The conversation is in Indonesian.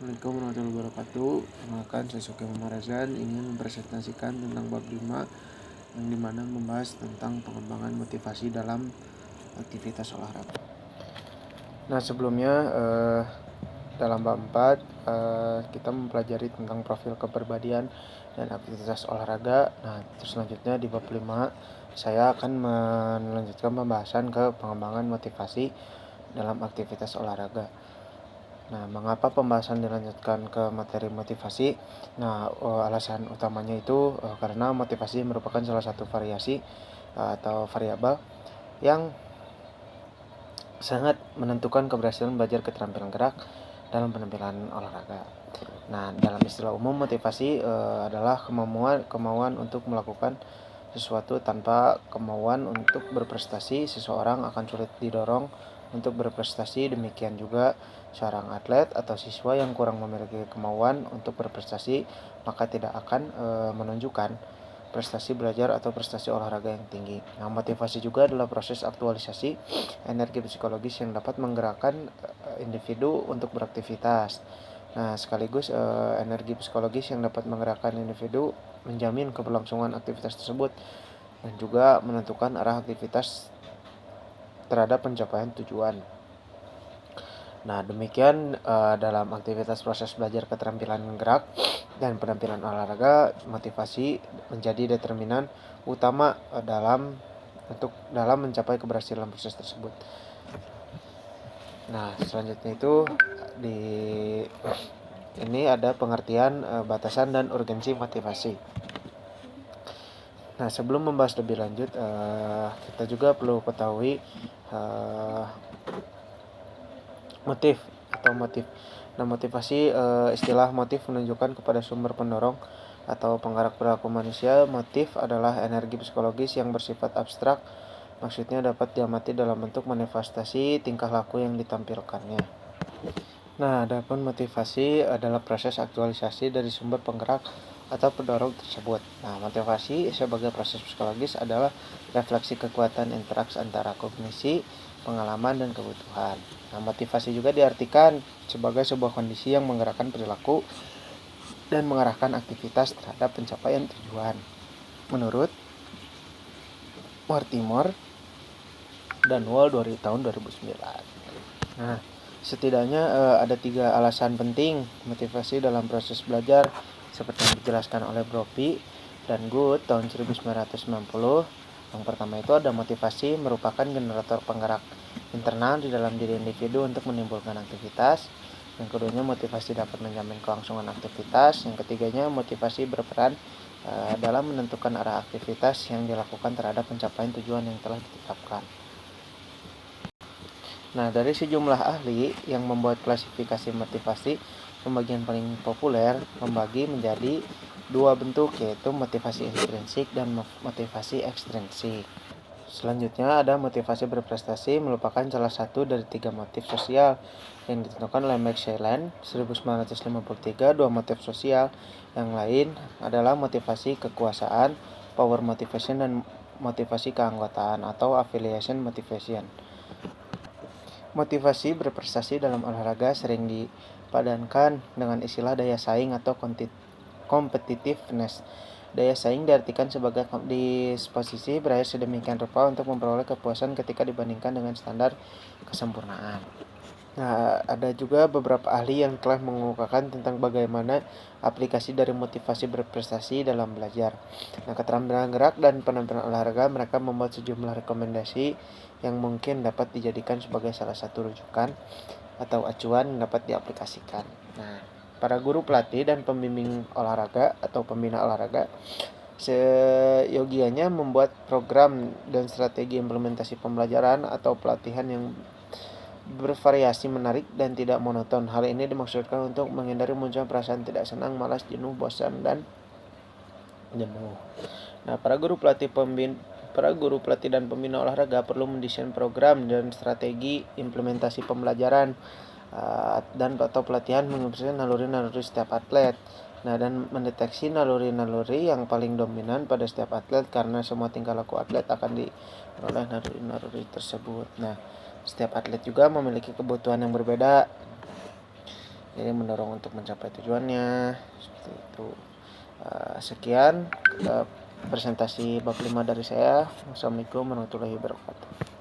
Assalamualaikum warahmatullahi wabarakatuh. Perkenalkan, saya Soki Marazan ingin mempresentasikan tentang bab 5 yang dimana membahas tentang pengembangan motivasi dalam aktivitas olahraga. Nah, sebelumnya dalam bab 4 kita mempelajari tentang profil kepribadian dan aktivitas olahraga. Nah, terus selanjutnya di bab 5 saya akan melanjutkan pembahasan ke pengembangan motivasi dalam aktivitas olahraga. Nah, mengapa pembahasan dilanjutkan ke materi motivasi? Nah, alasan utamanya itu karena motivasi merupakan salah satu variasi atau variabel yang sangat menentukan keberhasilan belajar keterampilan gerak dalam penampilan olahraga. Nah, dalam istilah umum, motivasi adalah kemauan untuk melakukan sesuatu. Tanpa kemauan untuk berprestasi, seseorang akan sulit didorong untuk berprestasi. Demikian juga seorang atlet atau siswa yang kurang memiliki kemauan untuk berprestasi, maka tidak akan menunjukkan prestasi belajar atau prestasi olahraga yang tinggi. Nah, motivasi juga adalah proses aktualisasi energi psikologis yang dapat menggerakkan individu untuk beraktivitas. Nah, sekaligus energi psikologis yang dapat menggerakkan individu menjamin keberlangsungan aktivitas tersebut dan juga menentukan arah aktivitas terhadap pencapaian tujuan. Nah, demikian dalam aktivitas proses belajar keterampilan gerak dan penampilan olahraga, motivasi menjadi determinan utama dalam mencapai keberhasilan proses tersebut. Nah, selanjutnya itu ini ada pengertian batasan dan urgensi motivasi. Nah, sebelum membahas lebih lanjut, kita juga perlu ketahui motif. Nah, motivasi, istilah motif menunjukkan kepada sumber pendorong atau penggerak perilaku manusia. Motif adalah energi psikologis yang bersifat abstrak, maksudnya dapat diamati dalam bentuk manifestasi tingkah laku yang ditampilkannya. Nah, adapun motivasi adalah proses aktualisasi dari sumber penggerak atau pendorong tersebut. Nah, motivasi sebagai proses psikologis adalah refleksi kekuatan interaksi antara kognisi, pengalaman, dan kebutuhan. Nah, motivasi juga diartikan sebagai sebuah kondisi yang menggerakkan perilaku dan mengarahkan aktivitas terhadap pencapaian tujuan. Menurut Mortimer dan Wall dari tahun 2009. Nah, setidaknya ada 3 alasan penting motivasi dalam proses belajar seperti yang dijelaskan oleh Brophy dan Good tahun 1990. Yang pertama itu ada motivasi merupakan generator penggerak internal di dalam diri individu untuk menimbulkan aktivitas. Yang keduanya, motivasi dapat menjamin kelangsungan aktivitas. Yang ketiganya, motivasi berperan dalam menentukan arah aktivitas yang dilakukan terhadap pencapaian tujuan yang telah ditetapkan. Nah, dari sejumlah ahli yang membuat klasifikasi motivasi, pembagian paling populer membagi menjadi 2 bentuk, yaitu motivasi intrinsik dan motivasi ekstrinsik. Selanjutnya ada motivasi berprestasi, merupakan salah satu dari 3 motif sosial yang ditentukan oleh Max Shaland 1953. 2 motif sosial yang lain adalah motivasi kekuasaan, power motivation, dan motivasi keanggotaan atau affiliation motivation. Motivasi berprestasi dalam olahraga sering dipadankan dengan istilah daya saing atau competitiveness. Daya saing diartikan sebagai disposisi beraya sedemikian rupa untuk memperoleh kepuasan ketika dibandingkan dengan standar kesempurnaan. Nah, ada juga beberapa ahli yang telah mengemukakan tentang bagaimana aplikasi dari motivasi berprestasi dalam belajar. Nah, keterampilan gerak dan penampilan olahraga, mereka membuat sejumlah rekomendasi yang mungkin dapat dijadikan sebagai salah satu rujukan atau acuan yang dapat diaplikasikan. Nah, para guru pelatih dan pembimbing olahraga atau pembina olahraga seyogianya membuat program dan strategi implementasi pembelajaran atau pelatihan yang bervariasi, menarik, dan tidak monoton. Hal ini dimaksudkan untuk menghindari munculnya perasaan tidak senang, malas, jenuh, bosan, dan jenuh. Nah, para guru pelatih dan pembina olahraga perlu mendesain program dan strategi implementasi pembelajaran dan atau pelatihan mengembangkan naluri-naluri setiap atlet. Nah, dan mendeteksi naluri-naluri yang paling dominan pada setiap atlet, karena semua tingkah laku atlet akan diperoleh naluri-naluri tersebut. Nah, setiap atlet juga memiliki kebutuhan yang berbeda. jadi mendorong untuk mencapai tujuannya seperti itu. Sekian presentasi bab 5 dari saya. Wassalamualaikum warahmatullahi wabarakatuh.